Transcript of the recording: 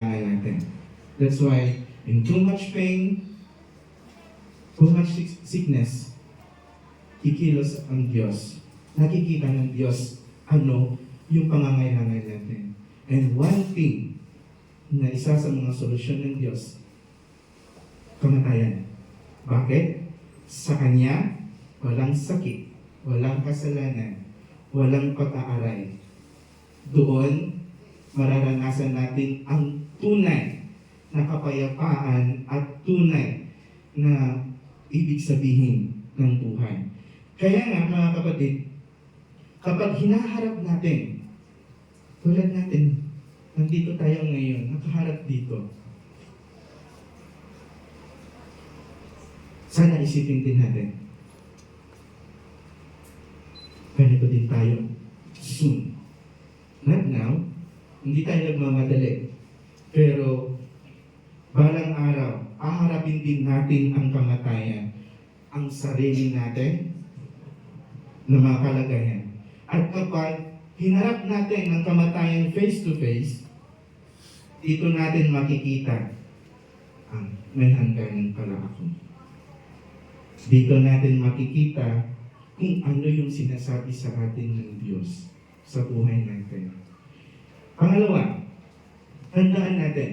natin. That's why, in too much pain, too much sickness, kikilos ang Diyos. Nakikita ng Diyos ano yung pangangailangan natin. And one thing na isa sa mga solusyon ng Diyos, kamatayan. Bakit? Sa Kanya, walang sakit, walang kasalanan, walang pag-aaray. Doon, mararanasan natin ang tunay na kapayapaan at tunay na ibig sabihin ng buhay. Kaya nga, mga kapatid, kapag hinaharap natin, tulad natin, nandito tayo ngayon, nakaharap dito. Sana isipin din natin, ganito din tayo soon. Not now, hindi tayo nagmamadali. Pero, balang araw, aharapin din natin ang kamatayan, ang sarili natin, na mga kalagayan. At kapag hinarap natin ang kamatayan face to face, dito natin makikita ang may hangganan pala ako. Dito natin makikita kung ano yung sinasabi sa atin ng Diyos sa buhay natin. Pangalawa, tandaan natin,